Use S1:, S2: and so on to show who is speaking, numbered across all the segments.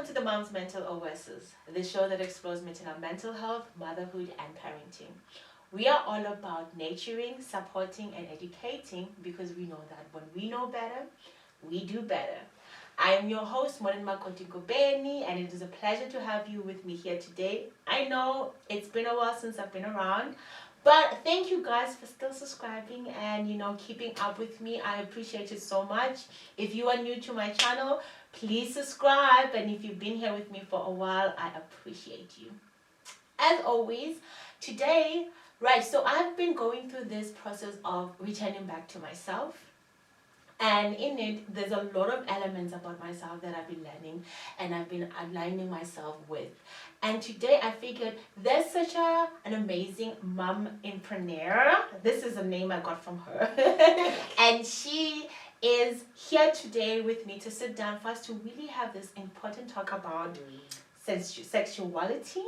S1: to the Mom's Mental Oasis, the show that explores maternal mental health, motherhood, and parenting. We are all about nurturing, supporting, and educating because we know that when we know better, we do better. I am your host, Beni, and it is a pleasure to have you with me here today. I know it's been a while since I've been around, but thank you guys for still subscribing and keeping up with me. I appreciate it so much. If you are new to my channel, please subscribe, and if you've been here with me for a while, I appreciate you. As always, today, so I've been going through this process of returning back to myself. And in it, there's a lot of elements about myself that I've been learning and I've been aligning myself with. And today I figured there's such an amazing mompreneur. This is a name I got from her. And she is here today with me to sit down for us to really have this important talk about sexuality,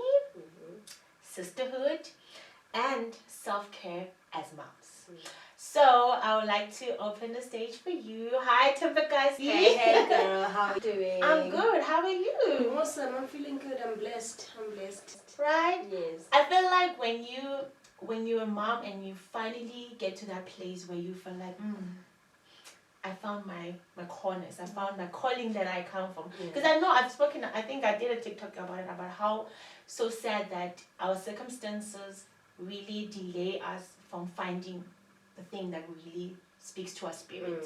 S1: sisterhood, and self-care as moms. So I would like to open the stage for you. Hi, Thembekazi.
S2: Hey girl, how are you doing?
S1: I'm good. How are you?
S2: Awesome. I'm feeling good. I'm blessed.
S1: Right?
S2: Yes.
S1: I feel like when you're a mom and you finally get to that place where you feel like, I found my corners. I found my calling that I come from. Because I know I think I did a TikTok about it, about how so sad that our circumstances really delay us from finding the thing that really speaks to our spirit.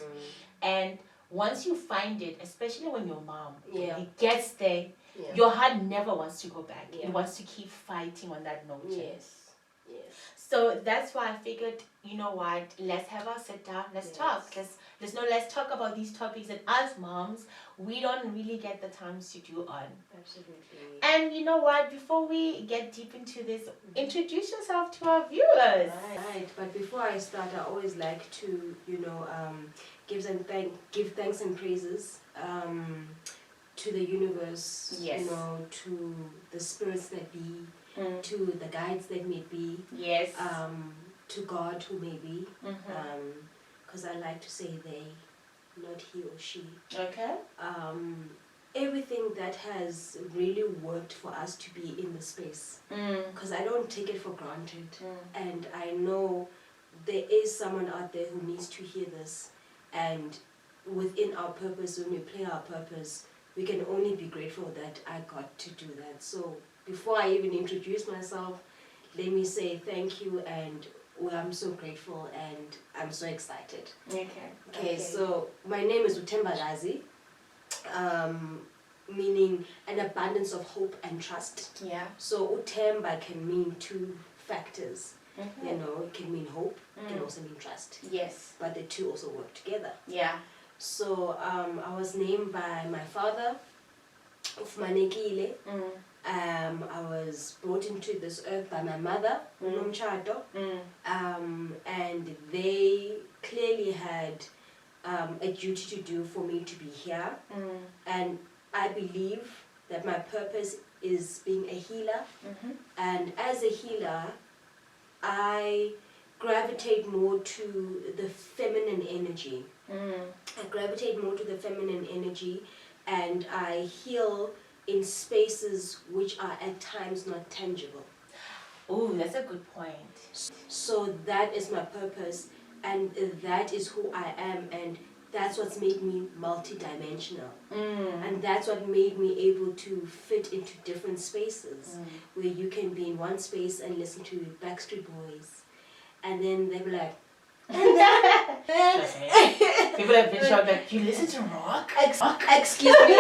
S1: And once you find it, especially when you're a mom, it gets there, your heart never wants to go back. It wants to keep fighting on that note.
S2: Yes.
S1: So that's why I figured, you know what, let's have our sit down, let's talk. Let's talk about these topics that as moms, we don't really get the time to do on.
S2: Absolutely.
S1: And you know what, before we get deep into this, introduce yourself to our viewers.
S2: Right. But before I start, I always like to, give thanks and praises to the universe, to the spirits that be, to the guides that may be, to God who may be, because I like to say they, not he or she.
S1: Okay.
S2: Everything that has really worked for us to be in the space, because I don't take it for granted, and I know there is someone out there who needs to hear this, and within our purpose, when we play our purpose, we can only be grateful that I got to do that. So before I even introduce myself, let me say thank you, and I'm so grateful and I'm so excited. Okay, so my name is Thembekazi, meaning an abundance of hope and trust.
S1: Yeah.
S2: So Uthemba can mean two factors. It can mean hope, it can also mean trust.
S1: Yes.
S2: But the two also work together.
S1: Yeah.
S2: So I was named by my father, Ufumanekile. I was brought into this earth by my mother, Unomchato, and they clearly had a duty to do for me to be here. And I believe that my purpose is being a healer. And as a healer, I gravitate more to the feminine energy. I gravitate more to the feminine energy, and I heal in spaces which are at times not tangible.
S1: Oh, that's a good point.
S2: So that is my purpose, and that is who I am, and that's what's made me multidimensional. And that's what made me able to fit into different spaces, where you can be in one space and listen to Backstreet Boys, and then they'll be like,
S1: people have been shocked that you listen to rock?
S2: Excuse me.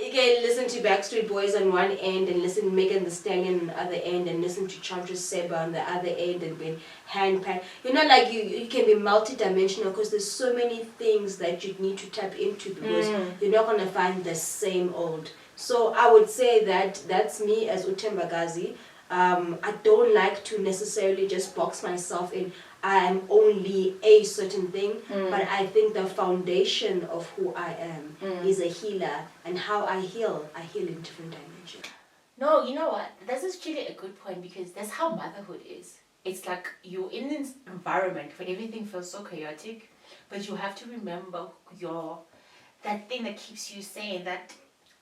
S2: You can listen to Backstreet Boys on one end and listen to Megan Thee Stallion on the other end and listen to Chantra Seba on the other end and be handpan. Like you can be multidimensional because there's so many things that you need to tap into because you're not going to find the same old. So I would say that that's me as Thembekazi. I don't like to necessarily just box myself in. I am only a certain thing, but I think the foundation of who I am is a healer, and how I heal in different dimensions.
S1: No, you know what? This is really a good point because that's how motherhood is. It's like you're in this environment where everything feels so chaotic, but you have to remember that thing that keeps you sane, that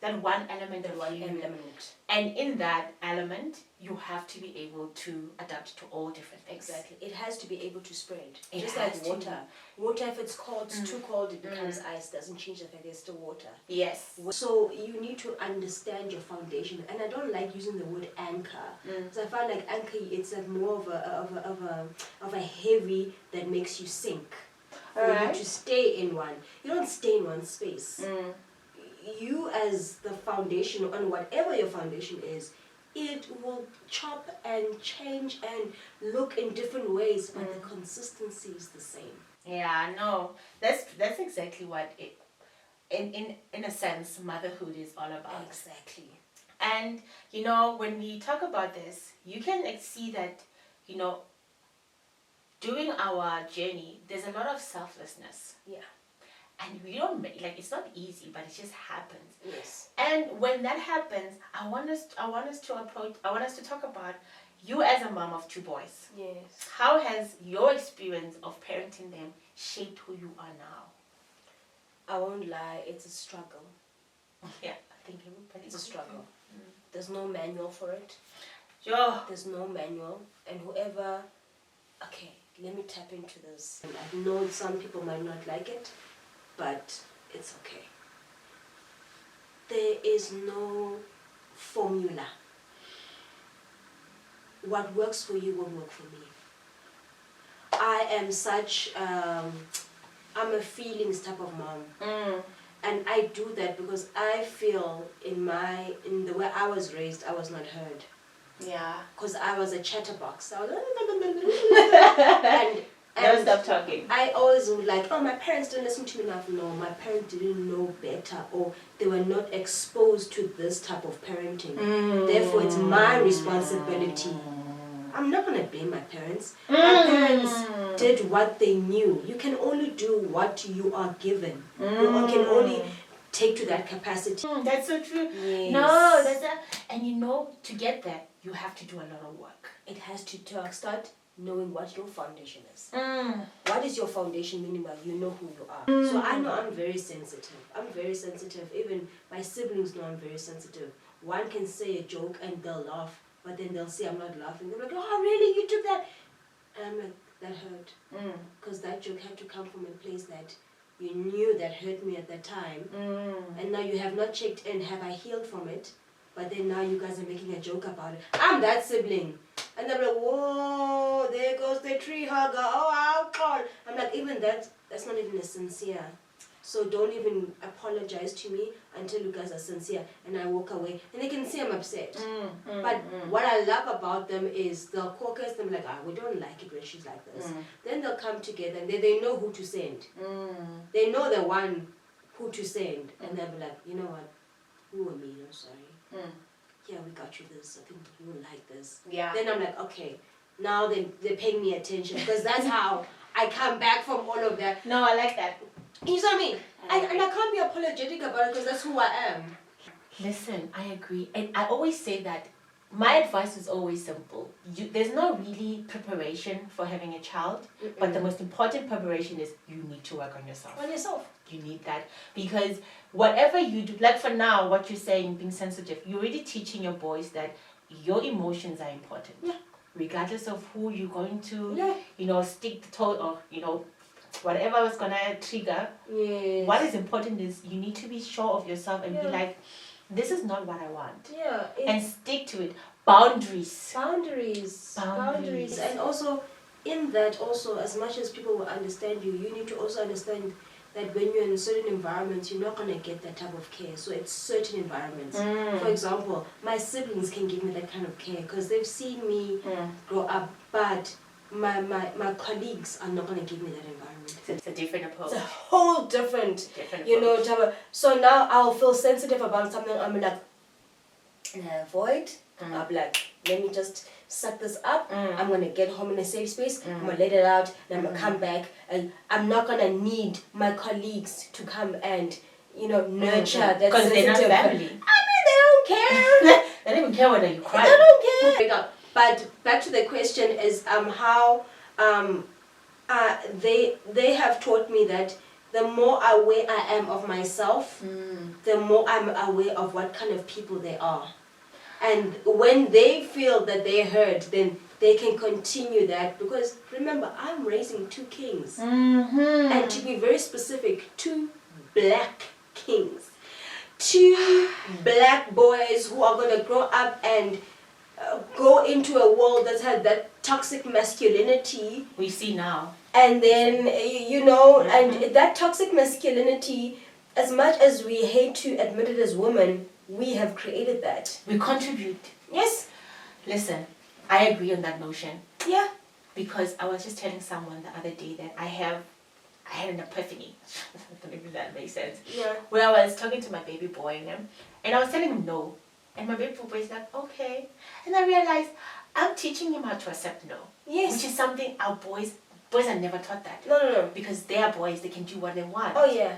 S1: that one element
S2: That
S1: of
S2: one
S1: you.
S2: element.
S1: And in that element, you have to be able to adapt to all different things.
S2: Exactly. It has to be able to spread.
S1: It
S2: Just
S1: has
S2: like
S1: to.
S2: water. Water, if it's cold, it's too cold, it becomes ice. Doesn't change the fact there's still water.
S1: Yes.
S2: So you need to understand your foundation. And I don't like using the word anchor. Because I find like anchor, it's like more of a heavy that makes you sink. For you to stay in one. You don't stay in one space. You as the foundation, on whatever your foundation is, it will chop and change and look in different ways, but the consistency is the same.
S1: Yeah, no, that's exactly what it, in a sense, motherhood is all about.
S2: Exactly.
S1: And when we talk about this, you can see that, during our journey, there's a lot of selflessness.
S2: Yeah.
S1: And we don't it's not easy, but it just happens.
S2: Yes.
S1: And when that happens, I want us to talk about you as a mom of 2 boys.
S2: Yes.
S1: How has your experience of parenting them shaped who you are now?
S2: I won't lie, it's a struggle.
S1: Yeah, I think everybody.
S2: It's a struggle. There's no manual for it.
S1: Sure.
S2: There's no manual, and whoever. Okay, let me tap into this. I know some people might not like it, but it's okay. There is no formula. What works for you won't work for me. I am such, I'm a feelings type of mom. And I do that because I feel in the way I was raised, I was not heard.
S1: Yeah.
S2: Because I was a chatterbox. I was and
S1: Never stop talking.
S2: I always was like, oh, my parents didn't listen to me enough. No, my parents didn't know better, or they were not exposed to this type of parenting. Therefore, it's my responsibility. I'm not going to blame my parents. My parents did what they knew. You can only do what you are given. You can only take to that capacity.
S1: That's so true.
S2: Yes.
S1: No, and to get that, you have to do a lot of work.
S2: It has to start knowing what your foundation is. What is your foundation, meaning that you know who you are. So I know I'm very sensitive. I'm very sensitive. Even my siblings know I'm very sensitive. One can say a joke and they'll laugh, but then they'll say I'm not laughing. They're like, oh really, you took that? And I'm like, that hurt. Because that joke had to come from a place that you knew that hurt me at that time. And now you have not checked in, have I healed from it? But then now you guys are making a joke about it. I'm that sibling. And they're like, whoa, there goes the tree hugger. Oh, I'll call. I'm like, even that's not even a sincere. So don't even apologize to me until you guys are sincere. And I walk away. And they can see I'm upset. But what I love about them is they'll caucus them like, we don't like it when she's like this. Then they'll come together and they know who to send. They know the one who to send. And they'll be like, you know what? You and me, I'm sorry. Yeah, we got you this. I think you will like this.
S1: Yeah.
S2: Then I'm like, okay, now they're paying me attention because that's how I come back from all of that.
S1: No, I like that.
S2: You know what I mean? And I can't be apologetic about it because that's who I am.
S1: Listen, I agree. And I always say that my advice is always simple. There's no really preparation for having a child, but the most important preparation is you need to work on yourself.
S2: On yourself.
S1: You need that because whatever you do, like for now, what you're saying, being sensitive, you're already teaching your boys that your emotions are important.
S2: Yeah.
S1: Regardless of who you're going to, stick the toe or, whatever was going to trigger.
S2: Yes.
S1: What is important is you need to be sure of yourself and be like, this is not what I want.
S2: Yeah.
S1: And stick to it. Boundaries.
S2: Boundaries. And also, in that also, as much as people will understand you, you need to also understand that when you're in certain environments, you're not going to get that type of care. So it's certain environments. For example, my siblings can give me that kind of care because they've seen me grow up, but my colleagues are not going to give me that environment.
S1: It's a different approach.
S2: It's a whole different
S1: approach.
S2: Type of, so now I'll feel sensitive about something. I'm like, avoid. I'll be like, let me just suck this up. I'm going to get home in a safe space. I'm going to let it out. Then I'm going to come back. And I'm not going to need my colleagues to come and, nurture that
S1: because they're not family.
S2: I mean, they don't care.
S1: They don't even care whether you cry.
S2: They don't care. But back to the question is how they have taught me that the more aware I am of myself, the more I'm aware of what kind of people they are. And when they feel that they're heard, then they can continue that. Because remember, I'm raising 2 kings. And to be very specific, 2 black kings. 2 black boys who are going to grow up and go into a world that's had that toxic masculinity.
S1: We see now.
S2: And then, and that toxic masculinity, as much as we hate to admit it as women, we have created that.
S1: We contribute.
S2: Yes.
S1: Listen, I agree on that notion.
S2: Yeah.
S1: Because I was just telling someone the other day that I had an epiphany. I don't know if that makes sense.
S2: Yeah.
S1: Where I was talking to my baby boy, and I was telling him no. And my baby boy is like, okay. And I realized I'm teaching him how to accept no.
S2: Yes.
S1: Which is something our boys are never taught that.
S2: No.
S1: Because they are boys, they can do what they want.
S2: Oh yeah.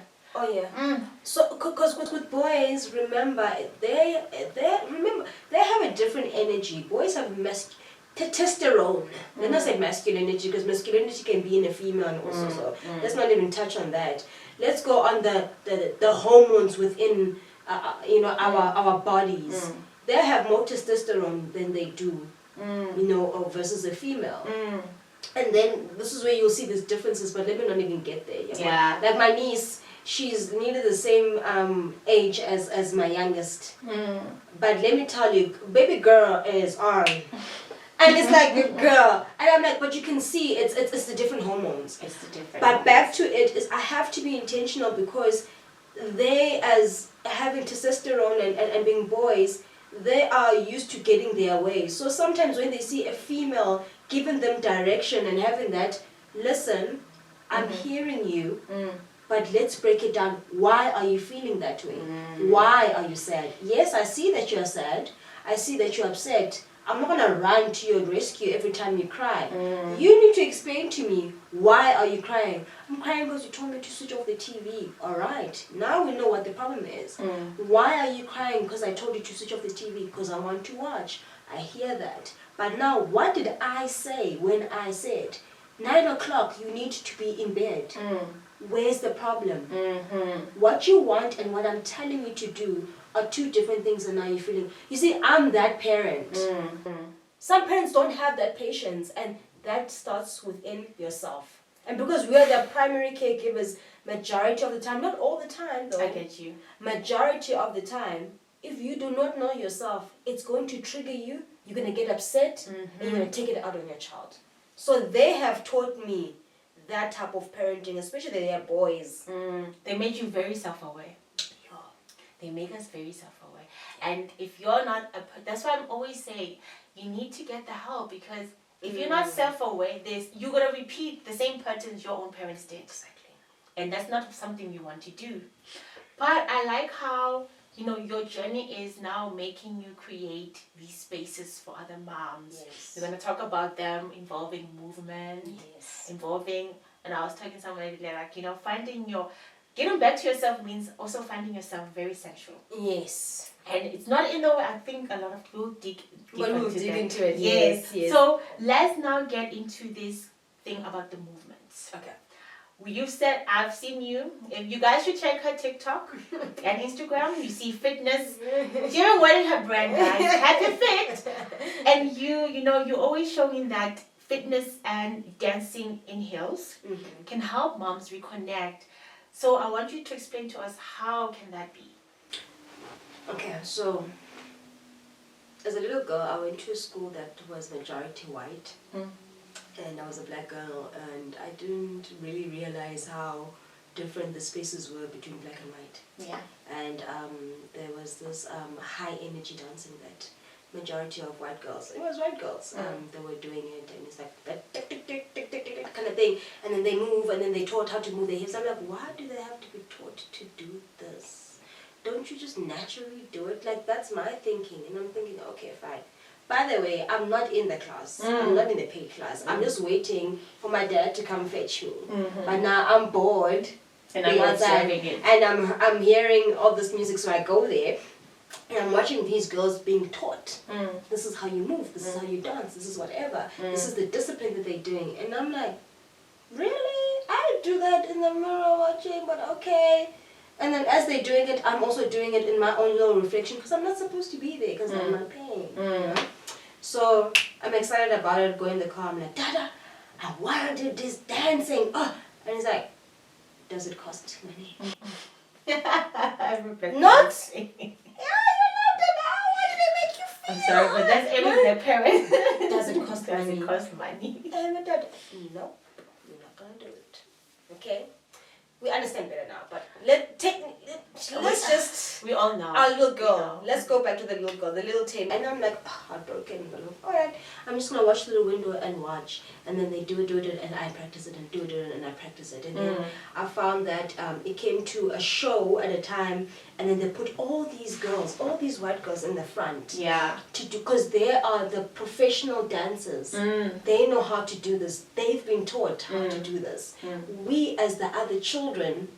S2: So, because with boys, remember, they have a different energy. Boys have testosterone. Let's not say masculinity, because masculinity can be in a female and also. So let's not even touch on that. Let's go on the hormones within our bodies. They have more testosterone than they do, versus a female. And then this is where you'll see these differences, but let me not even get there.
S1: Yeah.
S2: Like my niece, she's nearly the same age as my youngest. But let me tell you, baby girl is on. And it's like a girl. And I'm like, but you can see it's the different hormones.
S1: It's the different.
S2: But back to it is I have to be intentional, because they, as having testosterone and being boys, they are used to getting their way. So sometimes when they see a female giving them direction and having that, listen, I'm hearing you, but let's break it down. Why are you feeling that way? Why are you sad? Yes, I see that you're sad. I see that you're upset. I'm not going to run to your rescue every time you cry. You need to explain to me, why are you crying? I'm crying because you told me to switch off the TV. All right, now we know what the problem is. Why are you crying? Because I told you to switch off the TV because I want to watch. I hear that. But now, what did I say when I said, 9 o'clock, you need to be in bed? Where's the problem? What you want and what I'm telling you to do are 2 different things, and now you're feeling. You see, I'm that parent. Some parents don't have that patience, and that starts within yourself. And because we are the primary caregivers majority of the time, not all the time though.
S1: I get you.
S2: Majority of the time, if you do not know yourself, it's going to trigger you. You're going to get upset, and you're going to take it out on your child. So they have taught me that type of parenting, especially they are boys.
S1: They make you very self-aware. They make us very self-aware. And if you're not, that's why I'm always saying, you need to get the help, because if you're not self-aware, you're going to repeat the same patterns your own parents did.
S2: Exactly.
S1: And that's not something you want to do. But I like how, your journey is now making you create these spaces for other moms.
S2: Yes.
S1: We're going to talk about them involving movement, involving, and I was talking to someone like, getting back to yourself means also finding yourself very sensual.
S2: Yes.
S1: And it's not in the way, I think a lot of people dig
S2: into it.
S1: Yes.
S2: Yes.
S1: So let's now get into this thing about the movements.
S2: Okay.
S1: You've said, I've seen you. If you guys should check her TikTok and Instagram. You see fitness. She haven't wearing her brand, guys. Happy Fit. And you're always showing that fitness and dancing in heels can help moms reconnect. So I want you to explain to us, how can that be?
S2: Okay, so as a little girl, I went to a school that was majority white. And I was a black girl, and I didn't really realize how different the spaces were between black and white.
S1: Yeah.
S2: And there was this high energy dancing that majority of white girls, it was white girls, they were doing it, and it's like that tick, tick, tick, tick, tick, kind of thing, and then they move, and then they taught how to move their hips. I'm like, why do they have to be taught to do this? Don't you just naturally do it? Like, that's my thinking. And I'm thinking, okay, fine. By the way, I'm not in the class. I'm not in the paid class. I'm just waiting for my dad to come fetch me. But now I'm bored.
S1: And I'm observing it.
S2: And I'm hearing all this music, so I go there. And I'm watching these girls being taught. This is how you move. This is how you dance. This is whatever. This is the discipline that they're doing. And I'm like, really? I do that in the mirror watching, but okay. And then as they're doing it, I'm also doing it in my own little reflection because I'm not supposed to be there because I'm not paying. You know? So I'm excited about it. Go in the car. I'm like, Dada, I want to do this dancing. Oh, and he's like, does it cost money?
S1: I remember
S2: Not.
S1: that.
S2: Yeah, you loved it. How did it make you feel?
S1: I'm sorry, but that's every their parent.
S2: Does it cost
S1: Does
S2: money?
S1: it cost money?
S2: And my dad, no, you're not gonna do it. Okay, we understand better now. But let's just
S1: We all know.
S2: our little
S1: We
S2: girl.
S1: know.
S2: Let's go back to the little girl, the little table. And I'm like, heartbroken. All right, I'm just gonna watch through the window and watch. And then they do it, and I practice it, and do it, and I practice it. And then I found that it came to a show at a time, and then they put all these girls, all these white girls in the front.
S1: Yeah.
S2: To do, because they are the professional dancers. They know how to do this. They've been taught how to do this. We, as the other children,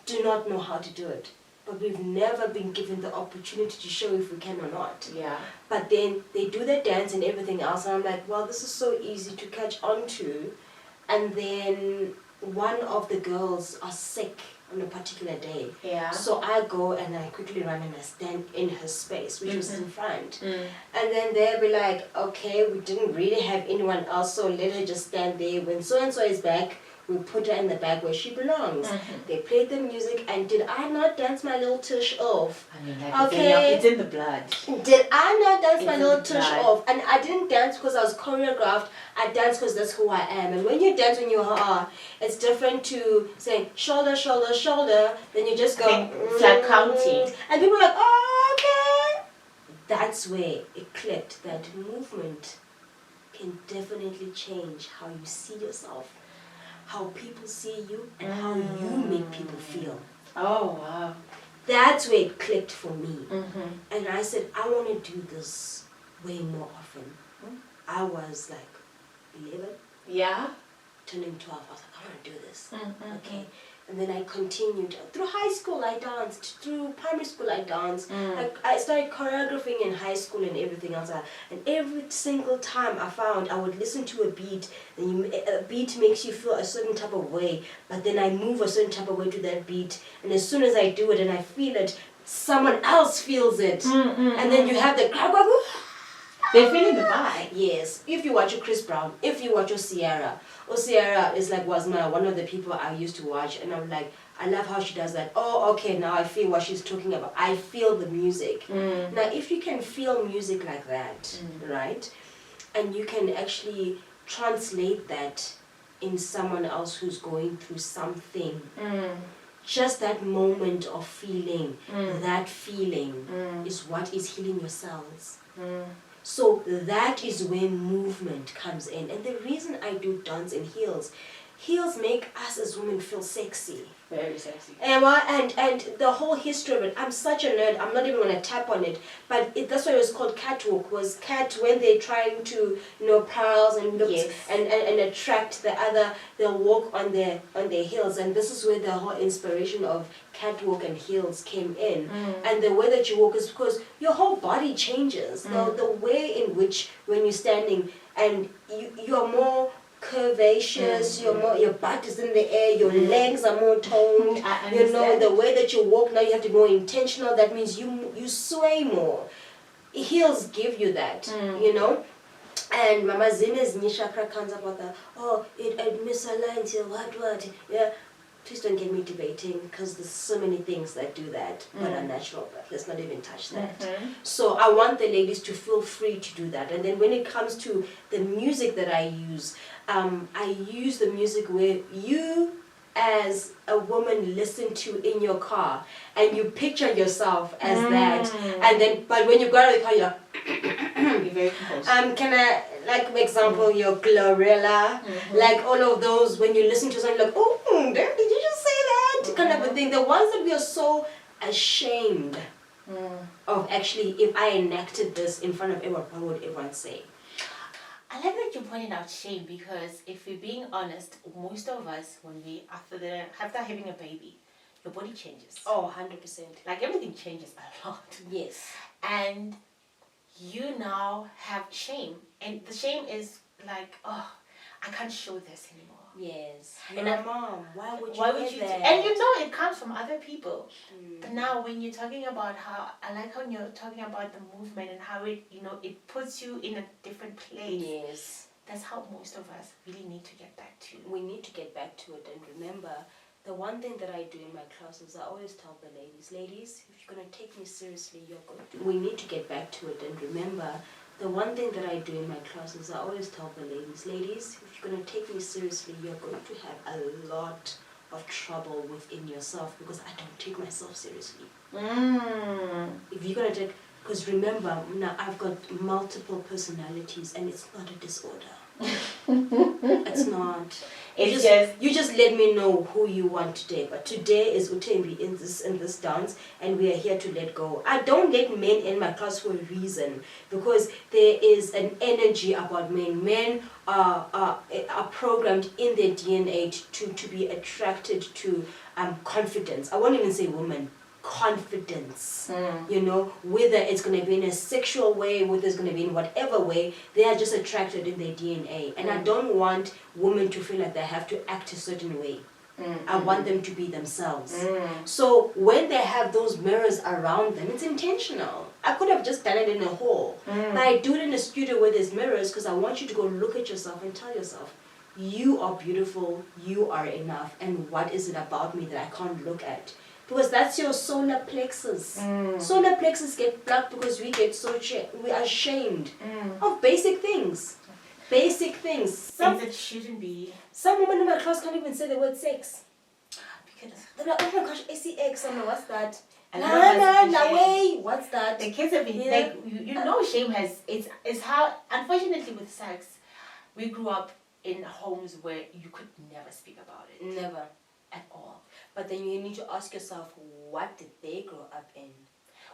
S2: do not know how to do it. But we've never been given the opportunity to show if we can or not.
S1: Yeah.
S2: But then they do their dance and everything else, and I'm like, well, this is so easy to catch on to. And then one of the girls are sick on a particular day.
S1: Yeah.
S2: So I go and I quickly run and I stand in her space, which was in front. And then they'll be like, okay, we didn't really have anyone else, so let her just stand there. When so-and-so is back, we put her in the bag where she belongs. They played the music, and did I not dance my little tush off?
S1: I mean, like,
S2: Okay.
S1: it's in the blood.
S2: Did I not dance my
S1: It's
S2: little
S1: in
S2: tush
S1: blood.
S2: off? And I didn't dance because I was choreographed. I danced because that's who I am. And when you dance when you are, it's different to saying shoulder, shoulder, shoulder. Then you just go.
S1: It's like counting.
S2: And people are like, oh, okay. That's where it clicked that movement can definitely change how you see yourself, how people see you, and how you make people feel.
S1: Oh, wow.
S2: That's where it clicked for me. And I said, I want to do this way more often. I was like 11,
S1: Yeah.
S2: turning 12. I was like, I want to do this. Okay. And then I continued. Through high school, I danced. Through primary school, I danced. I started choreographing in high school and everything else. And every single time I found, I would listen to a beat. And a beat makes you feel a certain type of way. But then I move a certain type of way to that beat. And as soon as I do it and I feel it, someone else feels it. And then you have the crowd go,
S1: They're feeling the vibe.
S2: yes. If you watch your Chris Brown, if you watch your Sierra, Sierra is like one of the people I used to watch, and I'm like, I love how she does that. Oh, okay, now I feel what she's talking about. I feel the music. Now, if you can feel music like that, right, and you can actually translate that in someone else who's going through something, just that moment of feeling, that feeling is what is healing your cells. So that is where movement comes in. And the reason I do dance in heels make us as women feel sexy.
S1: Very sexy.
S2: And the whole history of it, I'm such a nerd, I'm not even going to tap on it, but that's why it was called catwalk, was cat when they're trying to, pearls and look and attract the other, they'll walk on their heels, and this is where the whole inspiration of catwalk and heels came in. And the way that you walk is because your whole body changes. The way in which when you're standing and you're more curvaceous, your butt is in the air, your legs are more toned, the way that you walk now you have to be more intentional. That means you sway more. Heels give you that, and Mama Zine's Nishakra comes about that, it misaligns your what, yeah. Please don't get me debating because there's so many things that do that but are natural, but let's not even touch that. So I want the ladies to feel free to do that. And then when it comes to the music that I use the music where you as a woman listen to in your car and you picture yourself as that, and then but when you go out of the car you're
S1: very composed.
S2: can I, like for example, your Glorilla, like all of those, when you listen to something like, oh, did you just say that? Kind of a thing. The ones that we are so ashamed of, actually, if I enacted this in front of everyone, what would everyone say?
S1: I like that you pointed out shame, because if we're being honest, most of us, when we after having a baby, your body changes.
S2: Oh, 100%.
S1: Like everything changes a lot.
S2: Yes.
S1: And you now have shame, and the shame is like, oh, I can't show this anymore.
S2: Yes.
S1: And
S2: Your mom. Why would you do that?
S1: And you know it comes from other people. But now when you're talking about how, I like how you're talking about the movement and how it, it puts you in a different place.
S2: Yes.
S1: That's how most of us really need to get back to.
S2: We need to get back to it. And remember, the one thing that I do in my classes, I always tell the ladies, if you're going to take me seriously, you're going to. We need to get back to it. And remember, the one thing that I do in my classes, I always tell the ladies, if you're going to take me seriously, you're going to have a lot of trouble within yourself, because I don't take myself seriously. If you're going to take, because remember, now I've got multiple personalities, and it's not a disorder. It's not. You just let me know who you want today. But today is Utembi in this dance, and we are here to let go. I don't let men in my class for a reason, because there is an energy about men. Men are programmed in their DNA to be attracted to confidence. I won't even say women. Confidence, whether it's going to be in a sexual way, whether it's going to be in whatever way, they are just attracted in their DNA. And I don't want women to feel like they have to act a certain way. I want them to be themselves. So when they have those mirrors around them, it's intentional. I could have just done it in a hall, but I do it in a studio where there's mirrors, because I want you to go look at yourself and tell yourself, you are beautiful, you are enough, and what is it about me that I can't look at? Because that's your solar plexus. Solar plexus get blocked because we get we are ashamed of basic things. Basic things.
S1: Things that shouldn't be.
S2: Some women in my class can't even say the word sex.
S1: Because
S2: they're like, oh my gosh, ACX, I'm like, what's that? What's that?
S1: The kids have been like, shame has, it's how, unfortunately with sex, we grew up in homes where you could never speak about it.
S2: Never.
S1: At all.
S2: But then you need to ask yourself, what did they grow up in?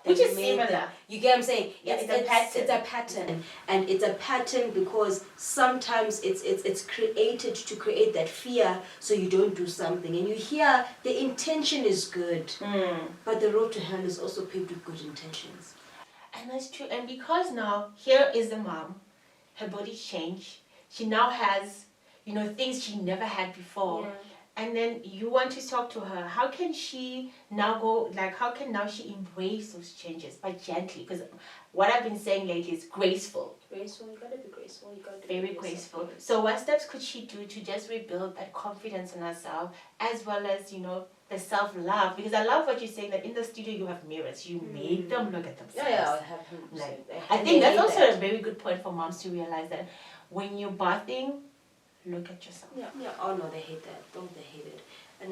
S1: Which is similar.
S2: You get what I'm saying?
S1: Yeah,
S2: it's a pattern. And it's a pattern because sometimes it's created to create that fear so you don't do something. And you hear the intention is good, but the road to hell is also paved with good intentions.
S1: And that's true. And because now, here is the mom, her body changed. She now has, things she never had before.
S2: Yeah.
S1: And then you want to talk to her. How can she now how can now she embrace those changes, but gently? Because what I've been saying lately is graceful.
S2: Graceful, you gotta be graceful. You gotta
S1: be very graceful. So what steps could she do to just rebuild that confidence in herself, as well as, the self-love? Because I love what you're saying, that in the studio you have mirrors. You make them look at themselves.
S2: Yeah, I have
S1: I think that's also a very good point for moms to realize that when you're bathing, look at yourself.
S2: Yeah. Oh no, they hate that. Don't they hate it? And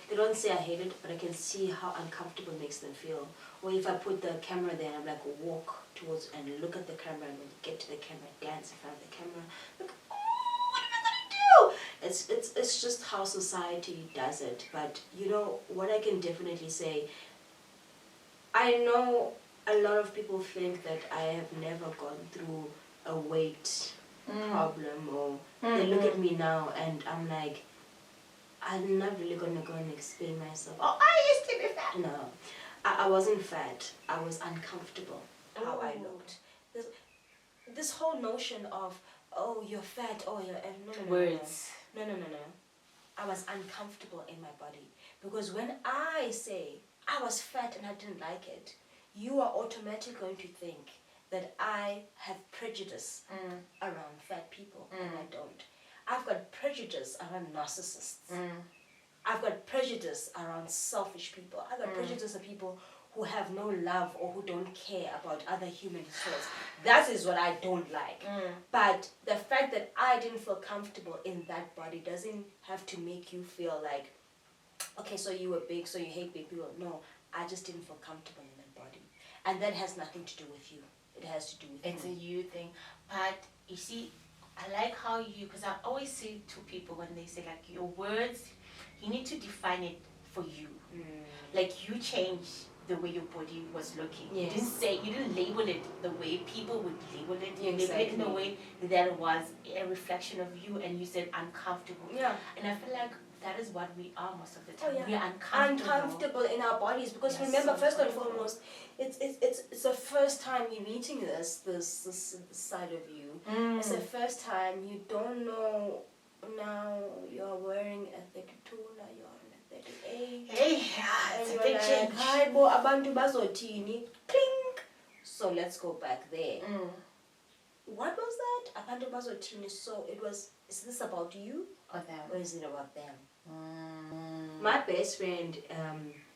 S2: they don't say I hate it, but I can see how uncomfortable it makes them feel. Or if I put the camera there and I'm like, walk towards and look at the camera, and when you get to the camera, dance in front of the camera. Like, oh, what am I gonna do? It's just how society does it. But what I can definitely say, I know a lot of people think that I have never gone through a weight problem, or they look at me now and I'm like, I'm not really gonna go and explain myself. Oh, I used to be fat. No, I wasn't fat. I was uncomfortable how I looked. This whole notion of, oh, you're fat, oh, you're
S1: words.
S2: No. I was uncomfortable in my body, because when I say I was fat and I didn't like it, you are automatically going to think that I have prejudice around fat people, and I don't. I've got prejudice around narcissists. I've got prejudice around selfish people. I've got prejudice of people who have no love or who don't care about other human souls. That is what I don't like. But the fact that I didn't feel comfortable in that body doesn't have to make you feel like, okay, so you were big, so you hate big people. No, I just didn't feel comfortable in that body. And that has nothing to do with you. It has to do with
S1: It's a you thing. But you see, I like how because I always say to people when they say, like, your words, you need to define it for you. Like, you change the way your body was looking.
S2: Yes.
S1: You didn't label it the way people would label it. You labeled it in a way that was a reflection of you, and you said uncomfortable.
S2: Yeah.
S1: And I feel like that is what we are most of the time.
S2: Oh, yeah.
S1: We are uncomfortable
S2: in our bodies, because remember, first and foremost, it's the first time you're meeting this side of you. It's the first time you don't know now you're wearing a 32, now you're on a 38.
S1: Hey, yeah,
S2: And
S1: it's a
S2: you're
S1: big
S2: like,
S1: change.
S2: hi, bo, abantu bazotini, clink. So let's go back there. What was that? Abantu bazotini. So is this about you?
S1: Or them.
S2: Or is it about them? My best friend,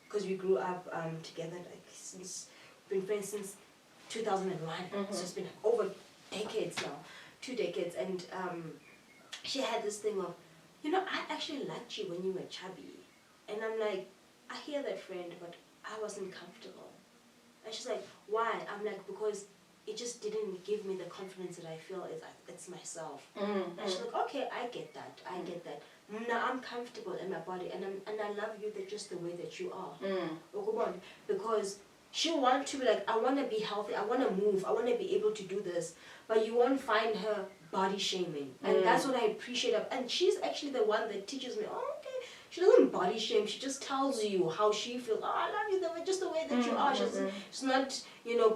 S2: because we grew up together, like since, been friends since 2001. So it's been over decades now, 2 decades. And she had this thing of, I actually liked you when you were chubby. And I'm like, I hear that, friend, but I wasn't comfortable. And she's like, why? I'm like, because it just didn't give me the confidence that I feel it's myself. And she's like, okay, I get that. I get that. Now I'm comfortable in my body, and I love you just the way that you are. Because she wants to be like, I want to be healthy, I want to move, I want to be able to do this. But you won't find her body shaming. And that's what I appreciate of. And she's actually the one that teaches me, okay. She doesn't body shame, she just tells you how she feels. Oh, I love you just the way that you are. She's not,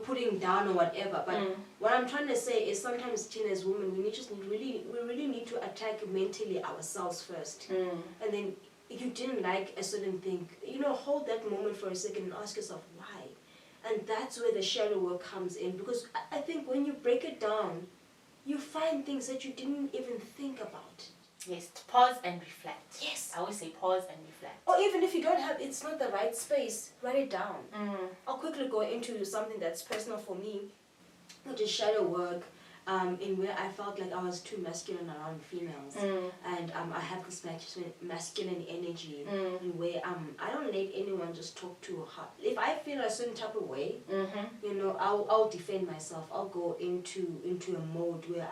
S2: putting down or whatever. But what I'm trying to say is sometimes, Tina, as women, we really need to attack mentally ourselves first. And then if you didn't like a certain thing, hold that moment for a second and ask yourself why. And that's where the shadow work comes in. Because I think when you break it down, you find things that you didn't even think about.
S1: Yes, pause and reflect.
S2: Yes.
S1: I always say pause and reflect.
S2: Or even if you don't have, it's not the right space, write it down. I'll quickly go into something that's personal for me, which is shadow work, in where I felt like I was too masculine around females. And I have this masculine energy in where I don't let anyone just talk too hard. If I feel a certain type of way, I'll defend myself. I'll go into a mode where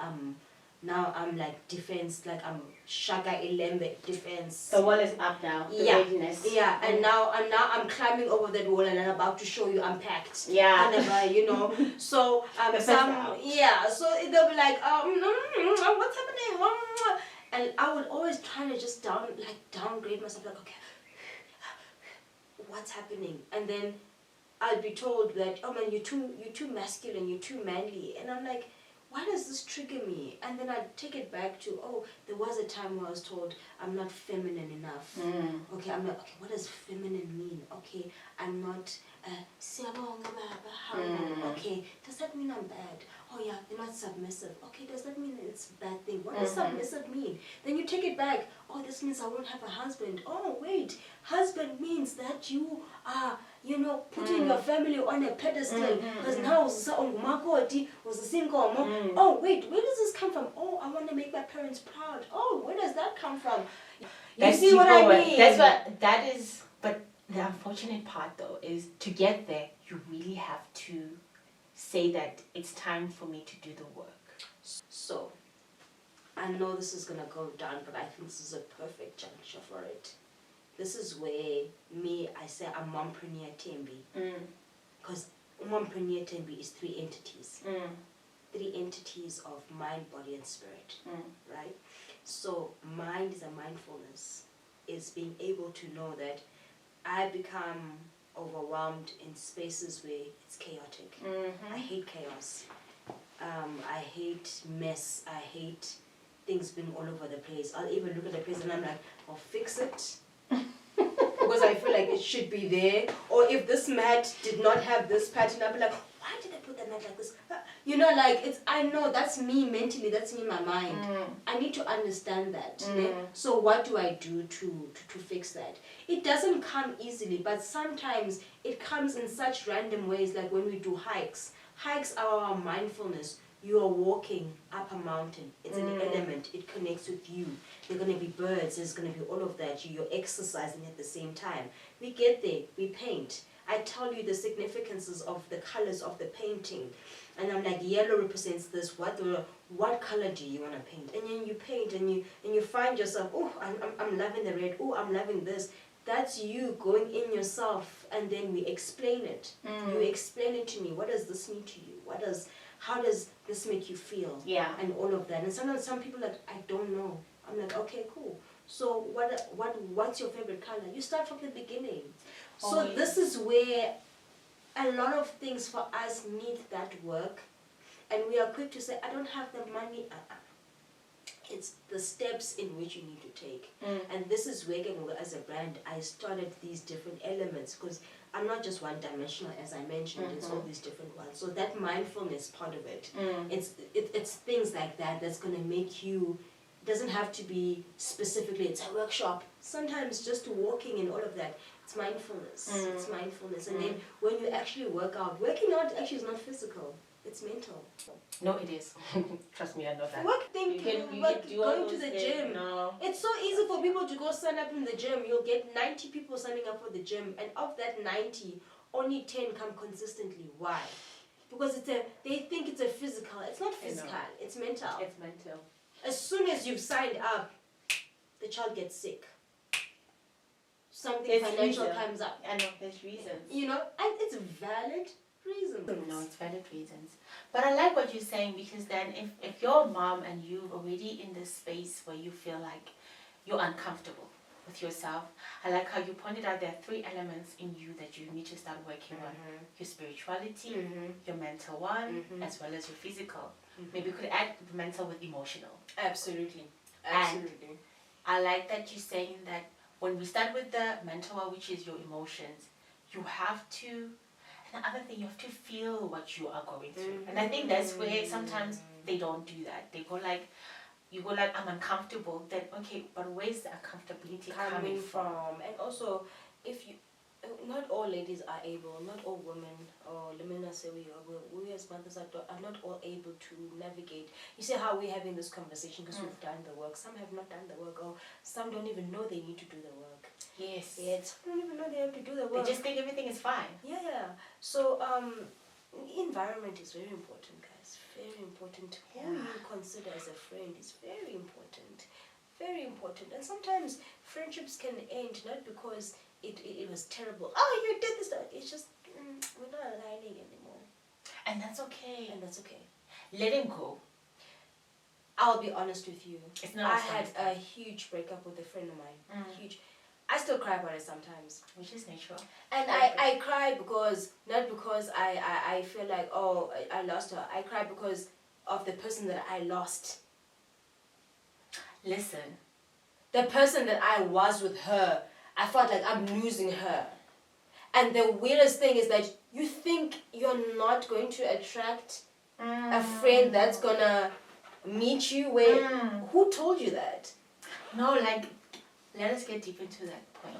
S2: now I'm like defense, like I'm Shaka Ilembe defense.
S1: The wall is up now. The readiness.
S2: Yeah, and now I'm climbing over that wall and I'm about to show you I'm packed.
S1: Yeah.
S2: And, so so they'll be like, what's happening? And I would always try to just downgrade myself, like, okay, what's happening? And then I'll be told that, oh man, you're too masculine, you're too manly, and I'm like, why does this trigger me? And then I take it back to, there was a time where I was told I'm not feminine enough. Okay, I'm like, okay, what does feminine mean? Okay, I'm not, okay, does that mean I'm bad? Oh yeah, you're not submissive. Okay, does that mean it's a bad thing? What does submissive mean? Then you take it back, this means I won't have a husband. Oh wait, husband means that you are, putting your family on a pedestal, because now was a single mom. Oh wait, where does this come from? Oh, I want to make my parents proud. Oh, where does that come from? You see what I mean?
S1: That is, but the unfortunate part though is to get there, you really have to say that it's time for me to do the work.
S2: So, I know this is going to go down, but I think this is a perfect juncture for it. This is where I say I'm mompreneur Thembi. Because mompreneur Thembi is 3 entities. 3 entities of mind, body, and spirit. Right? So mind is a mindfulness. Is being able to know that I become overwhelmed in spaces where it's chaotic. I hate chaos. I hate mess. I hate things being all over the place. I'll even look at the place and I'm like, I'll fix it. Because I feel like it should be there. Or if this mat did not have this pattern, I'll be like, why did I put the mat like this? I know that's me mentally, that's me in my mind. I need to understand that. So what do I do to fix that? It doesn't come easily, but sometimes it comes in such random ways, like when we do hikes. Hikes are our mindfulness. You are walking up a mountain. It's an element. It connects with you. There are going to be birds. There's going to be all of that. You're exercising at the same time. We get there. We paint. I tell you the significances of the colors of the painting. And I'm like, yellow represents this. What color do you want to paint? And then you paint and you find yourself, I'm loving the red. Oh, I'm loving this. That's you going in yourself, and then we explain it. You explain it to me. What does this mean to you? How does this make you feel?
S1: Yeah.
S2: And all of that. And sometimes some people are like, I don't know. I'm like, okay, cool. So what's your favorite color? You start from the beginning. So this is where a lot of things for us need that work. And we are quick to say, I don't have the money. It's the steps in which you need to take. And this is where, as a brand, I started these different elements, because I'm not just one-dimensional, as I mentioned. It's all these different ones. So that mindfulness part of it, it's things like that that's going to make you. It doesn't have to be specifically. It's a workshop. Sometimes just walking and all of that. It's mindfulness. It's mindfulness. And then when you actually working out actually is not physical. It's mental.
S1: No, it is. Trust me, I know that.
S2: Going to the gym.
S1: No.
S2: It's so easy for people to go sign up in the gym. You'll get 90 people signing up for the gym, and of that 90, only 10 come consistently. Why? Because they think it's a physical. It's not physical. It's mental.
S1: It's mental.
S2: As soon as you've signed up, the child gets sick. Something financial comes up.
S1: I know, there's reasons.
S2: And it's valid reasons.
S1: No, it's valid reasons. But I like what you're saying, because then if you're a mom and you're already in this space where you feel like you're uncomfortable with yourself, I like how you pointed out there are 3 elements in you that you need to start working on. Your spirituality, your mental one, as well as your physical. Maybe you could add the mental with emotional.
S2: Absolutely.
S1: And I like that you're saying that when we start with the mental one, which is your emotions, you have to. And the other thing, you have to feel what you are going through. And I think that's where sometimes they don't do that. They go like, I'm uncomfortable. Then, okay, but where's the uncomfortability coming from?
S2: And also, not all ladies are able, not all women, or Lemina say we as mothers are not all able to navigate. You see how we're having this conversation because we've done the work. Some have not done the work, or some don't even know they need to do the work.
S1: Yes.
S2: Some don't even know they have to do the work.
S1: They just think everything is fine.
S2: Yeah. So, environment is very important, guys. Very important. Who you consider as a friend is very important. Very important. And sometimes friendships can end not because it was terrible. Oh, you did this. It's just we're not aligning anymore.
S1: And that's okay.
S2: Letting
S1: go.
S2: I'll be honest with you.
S1: It's not.
S2: I had a huge breakup with a friend of mine. Huge. I still cry about it sometimes.
S1: Which is natural.
S2: And I cry not because I feel like, oh, I lost her. I cry because of the person that I lost.
S1: Listen.
S2: The person that I was with her, I felt like I'm losing her. And the weirdest thing is that you think you're not going to attract a friend that's gonna meet you where... Who told you that?
S1: No, like, let us get deep into that point.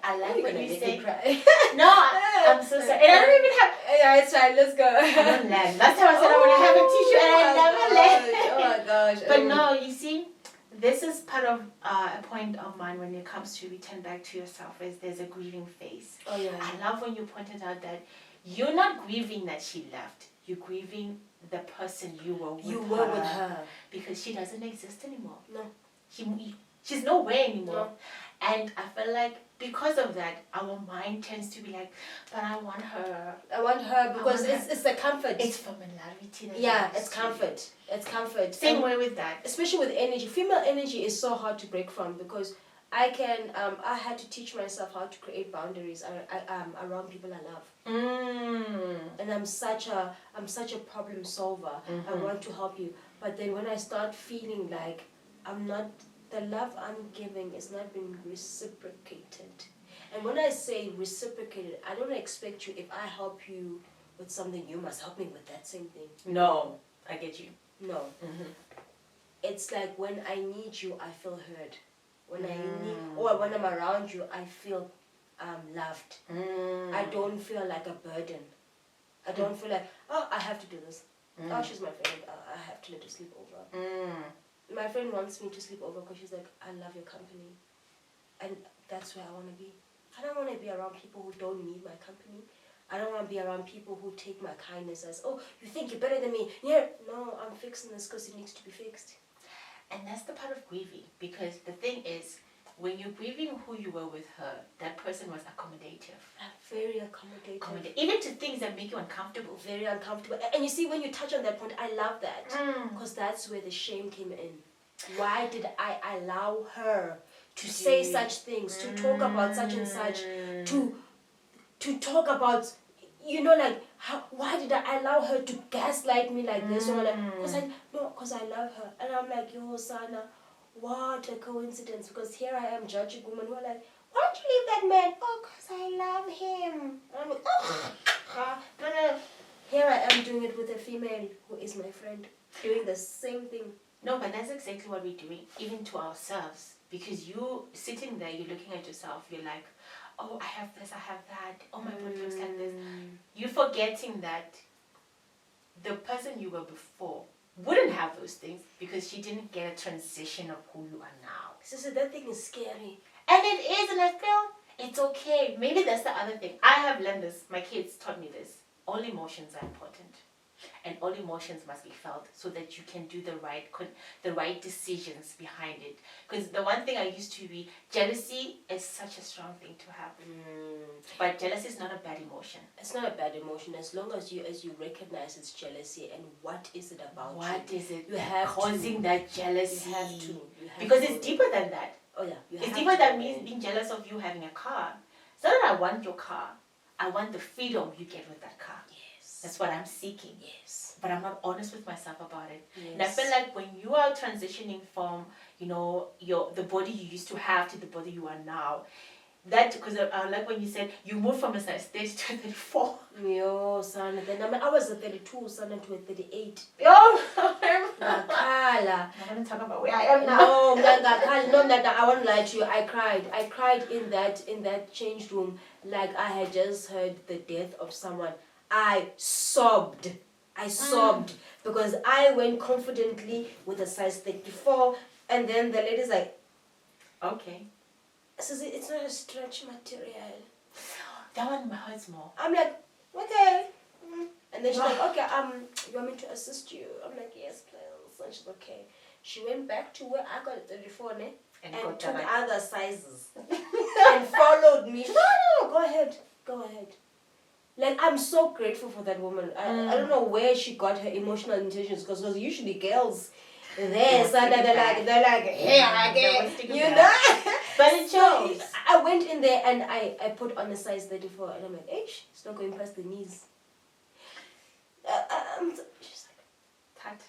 S1: I like what you say. No, I'm so sorry. And I don't even have...
S2: Yeah, it's fine. Let's go.
S1: I don't land. Last time I said I want to have a tissue and I never land.
S2: Oh my gosh.
S1: But no, you see, this is part of a point of mine when it comes to return back to yourself, is there's a grieving phase.
S2: Oh yeah.
S1: I love when you pointed out that you're not grieving that she left. You're grieving the person you were with her. Because she doesn't exist anymore.
S2: No.
S1: She's nowhere anymore.
S2: No.
S1: And I feel like because of that, our mind tends to be like, but I want her.
S2: I want her because it's the comfort.
S1: It's familiarity.
S2: It's comfort. It's comfort.
S1: Same way with that.
S2: Especially with energy. Female energy is so hard to break from because I had to teach myself how to create boundaries around people I love. And I'm such a problem solver. I want to help you. But then when I start feeling like the love I'm giving is not being reciprocated. And when I say reciprocated, I don't expect you, if I help you with something, you must help me with that same thing.
S1: No, I get you.
S2: No. It's like when I need you, I feel heard. When when I'm around you, I feel loved. I don't feel like a burden. I don't feel like, oh, I have to do this. Oh, she's my friend. I have to let her sleep over. My friend wants me to sleep over because she's like, I love your company. And that's where I want to be. I don't want to be around people who don't need my company. I don't want to be around people who take my kindness as, oh, you think you're better than me. Yeah, no, I'm fixing this because it needs to be fixed.
S1: And that's the part of grieving. Because the thing is, when you're grieving who you were with her, that person was accommodative.
S2: Very accommodative.
S1: Even to things that make you uncomfortable.
S2: Very uncomfortable. And you see, when you touch on that point, I love that. Because that's where the shame came in. Why did I allow her to say such things, to talk about such and such, to talk about you know, like, why did I allow her to gaslight me like this? Or like, because I love her. And I'm like, yo, Sana, what a coincidence. Because here I am judging women who are like, why don't you leave that man? Oh, because I love him. And I'm like, oh, no. Here I am doing it with a female who is my friend, doing the same thing.
S1: No, but that's exactly what we're doing, even to ourselves. Because you sitting there, you're looking at yourself, you're like, oh, I have this, I have that, oh, my body looks like this. You're forgetting that the person you were before wouldn't have those things because she didn't get a transition of who you are now.
S2: So that thing is scary.
S1: And it is, and I feel it's okay. Maybe that's the other thing. I have learned this. My kids taught me this. All emotions are important. And all emotions must be felt so that you can do the right decisions behind it. Because the one thing I used to be, jealousy is such a strong thing to have. But jealousy is not a bad emotion.
S2: It's not a bad emotion as long as you recognize it's jealousy and what is it about you.
S1: What is it
S2: you have
S1: causing that jealousy?
S2: You have to.
S1: Because it's deeper than that.
S2: Oh yeah.
S1: It's deeper than me being jealous of you having a car. It's not that I want your car. I want the freedom you get with that car.
S2: Yes.
S1: That's what I'm seeking.
S2: Yes.
S1: But I'm not honest with myself about it.
S2: Yes.
S1: And I feel like when you are transitioning from, the body you used to have to the body you are now, that, because I like when you said you moved from a size 30 to 34.
S2: Yo, son, then I was a 32, son, to a 38.
S1: Yo,
S2: Ngakhala.
S1: I want to talk about where I am now.
S2: No, I won't lie to you. I cried in that change room like I had just heard the death of someone. I sobbed because I went confidently with a size 34, and then the lady's like,
S1: okay.
S2: So it's not a stretch material.
S1: That one hurts more.
S2: I'm like, okay. And then she's like, okay, you want me to assist you? I'm like, yes, please. And she's okay. She went back to where I got a 34, and took other sizes and followed me. No, go ahead. Like, I'm so grateful for that woman. I don't know where she got her emotional intelligence, because usually girls there, so they're like, here I get, you know.
S1: But it shows.
S2: I went in there and I put on a size 34, and I'm like, it's not going past the knees. She's like,
S1: cut.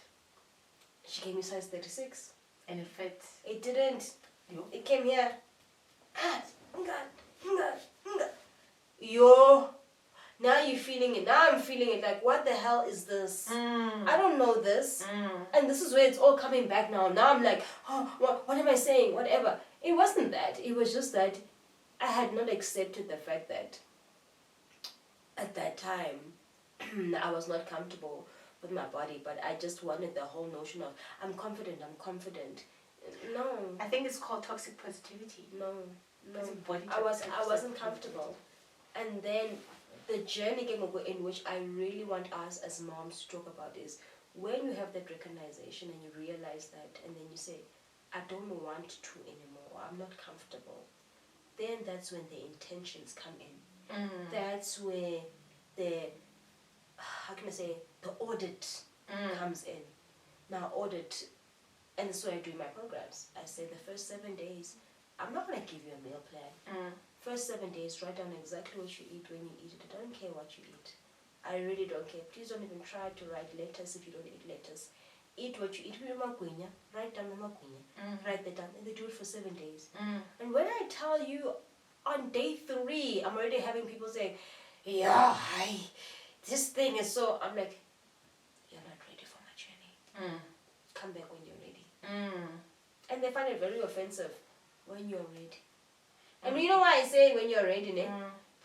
S2: She gave me size 36.
S1: And it fits.
S2: It didn't.
S1: Yo.
S2: It came here. Yo. Now you're feeling it. Now I'm feeling it. Like, what the hell is this? I don't know this. And this is where it's all coming back now. Now I'm like, oh, what am I saying? Whatever. It wasn't that. It was just that I had not accepted the fact that at that time I was not comfortable with my body, but I just wanted the whole notion of I'm confident. No.
S1: I think it's called toxic positivity.
S2: No.
S1: I
S2: wasn't comfortable. And then the journey in which I really want us as moms to talk about is when you have that recognition and you realize that, and then you say, I don't want to anymore, I'm not comfortable. Then that's when the intentions come in. That's where the audit comes in. Now audit, and this is what I do in my programs. I say the first 7 days, I'm not going to give you a meal plan. First 7 days, write down exactly what you eat when you eat it. I don't care what you eat. I really don't care. Please don't even try to write letters if you don't eat letters. Eat what you eat. Write down write that down. And they do it for 7 days. And when I tell you on day 3, I'm already having people say, yeah, this thing is so... I'm like, you're not ready for my journey. Come back when you're ready. And they find it very offensive. When you're ready. And you know why I say when you're ready,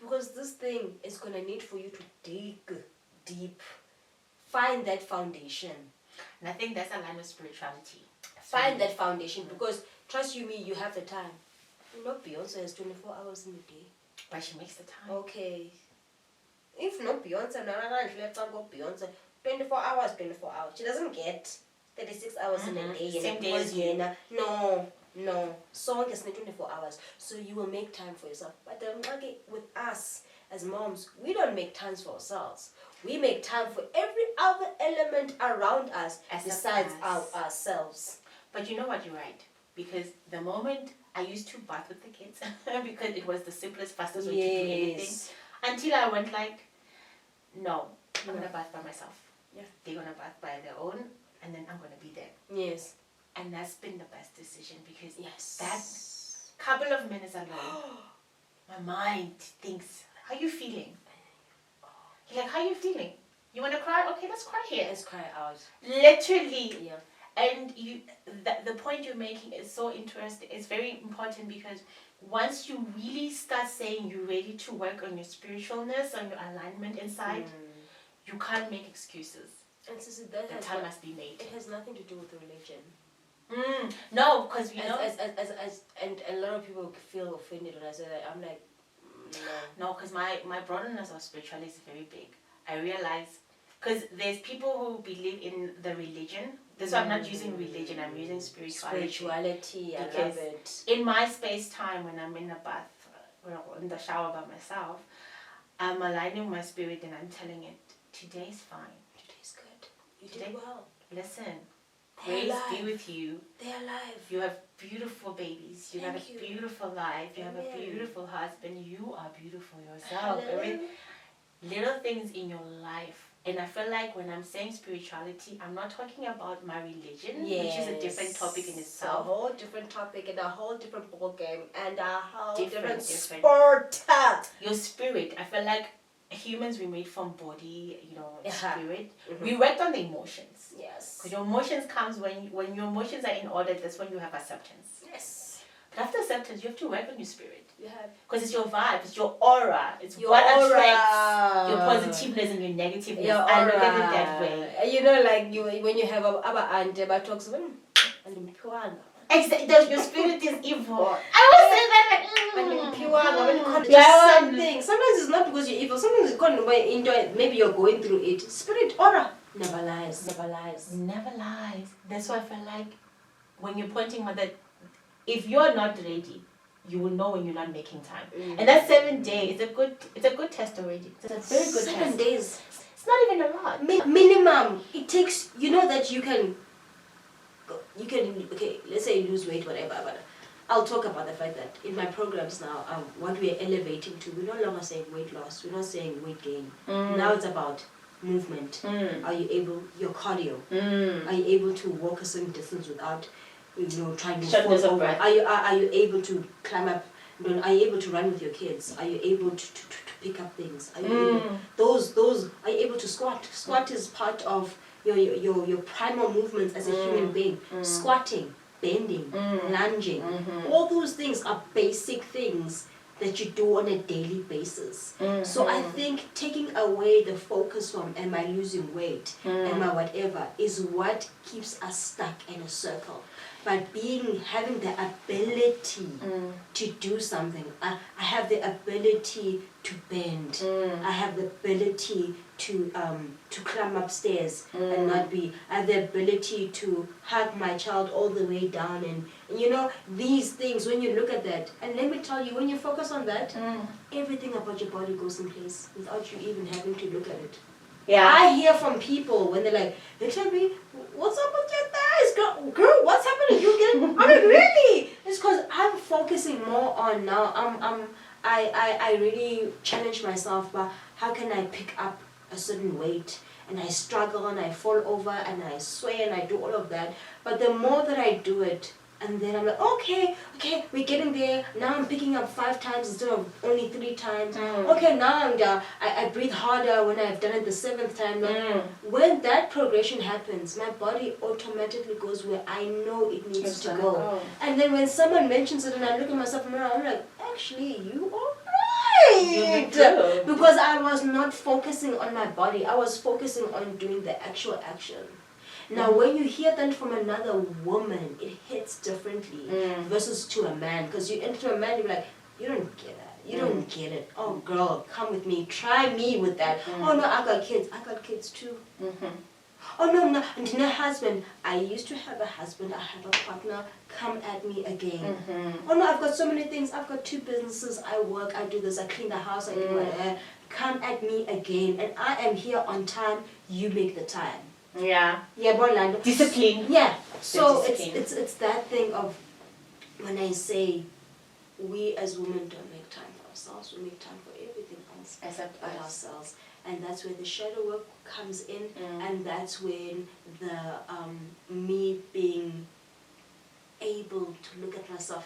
S2: because this thing is going to need for you to dig deep. Find that foundation.
S1: And I think that's aligned with spirituality.
S2: Find that foundation, because trust you me, you have the time. You know, Beyonce has 24 hours in a day.
S1: But she makes the time. Okay.
S2: If not Beyonce, let's go Beyonce. 24 hours. She doesn't get 36 hours in a day.
S1: Same day as you.
S2: No. So it's 24 hours. So you will make time for yourself. But with us as moms, we don't make time for ourselves. We make time for every other element around us besides ourselves.
S1: But you know what, you're right. Because the moment I used to bath with the kids, because it was the simplest, fastest way to do anything, until I went like, no, I'm going to birth by myself.
S2: Yeah.
S1: They're going to birth by their own, and then I'm going to be there.
S2: Yes.
S1: And that's been the best decision because
S2: Yes.
S1: that couple of minutes alone, my mind thinks, how are you feeling? You're like, how are you feeling? You want to cry? Okay, let's cry here.
S2: Let's cry out.
S1: Literally.
S2: Yeah.
S1: And the point you're making is so interesting. It's very important because once you really start saying you're ready to work on your spiritualness, on your alignment inside, you can't make excuses.
S2: And so
S1: The time must be made.
S2: It has nothing to do with religion.
S1: No, because we know.
S2: And a lot of people feel offended when I say that. I'm like,
S1: no, because my broadness of spirituality is very big. I realize, because there's people who believe in the religion. That's why I'm not using religion, I'm using spirituality.
S2: Spirituality, I love it.
S1: In my space time, when I'm in the bath, in the shower by myself, I'm aligning my spirit and I'm telling it, today's fine.
S2: Today's good. You did well.
S1: Listen, grace be with you.
S2: They're alive.
S1: You have beautiful babies. You have a beautiful life. You have a beautiful husband. You are beautiful yourself. Little things in your life. And I feel like when I'm saying spirituality, I'm not talking about my religion, which is a different topic in itself.
S2: A whole different topic and a whole different ball game and a whole different
S1: sport. Your spirit. I feel like humans, we made from body, spirit. We worked on the emotions.
S2: Yes.
S1: Because your emotions comes when your emotions are in order, that's when you have acceptance.
S2: Yes.
S1: But after acceptance, you have to work on your spirit.
S2: You have.
S1: Because it's your vibe, it's your aura. It's what attracts your positiveness and your negativeness.
S2: Your aura.
S1: I look at it that way.
S2: You know, like when you have a aunt about talks about
S1: exactly, your spirit is evil. I was saying that
S2: something. Sometimes it's not because you're evil. Sometimes it's because enjoy it. Maybe you're going through it. Spirit aura never lies. Never lies.
S1: Never lies. That's why I feel like when you're pointing out that if you're not ready, you will know when you're not making time. And that 7 days, it's a good test already. It's a very good
S2: 7 days.
S1: It's not even a lot.
S2: Minimum. It takes, that you can, okay, let's say you lose weight, whatever, but I'll talk about the fact that in my programs now, what we're elevating to, we're no longer saying weight loss, we're not saying weight gain. Now it's about movement. Are you able, your cardio, are you able to walk a certain distance without trying to fall over? Are you able to climb up? Are you able to run with your kids? Are you able to pick up things? Are you able, those are you able to squat? Squat is part of your primal movements as a human being. Squatting, bending, lunging, all those things are basic things that you do on a daily basis. So I think taking away the focus from am I losing weight, am I whatever, is what keeps us stuck in a circle. But having the ability to do something, I have the ability to bend. I have the ability to climb upstairs and not be. I have the ability to hug my child all the way down, and these things. When you look at that, and let me tell you, when you focus on that, everything about your body goes in place without you even having to look at it. Yeah. I hear from people when they tell me, what's up with your thighs? Girl, what's happening? I'm like, really? It's because I'm focusing more on now. I really challenge myself by how can I pick up a certain weight, and I struggle and I fall over and I swear and I do all of that. But the more that I do it, and then I'm like, okay, we're getting there. Now I'm picking up 5 times instead of only 3 times. Okay, now I breathe harder when I've done it the 7th time. When that progression happens, my body automatically goes where I know it needs to go. And then when someone mentions it and I look at myself in the mirror, I'm like, actually, you are right. Because I was not focusing on my body. I was focusing on doing the actual action. Now, when you hear that from another woman, it hits differently versus to a man. Because you enter a man, you're like, you don't get that. You don't get it. Oh, girl, come with me. Try me with that. Oh, no, I got kids. I got kids too. Oh, no. And my husband, I used to have a husband. I have a partner. Come at me again. Oh, no, I've got so many things. I've got 2 businesses. I work. I do this. I clean the house. I do whatever. Come at me again. And I am here on time. You make the time.
S1: Yeah,
S2: Bolando.
S1: Discipline.
S2: Yeah. So it's that thing of when I say we as women don't make time for ourselves, we make time for everything else
S1: Except
S2: but
S1: us.
S2: ourselves. And that's where the shadow work comes in, and that's when the me being able to look at myself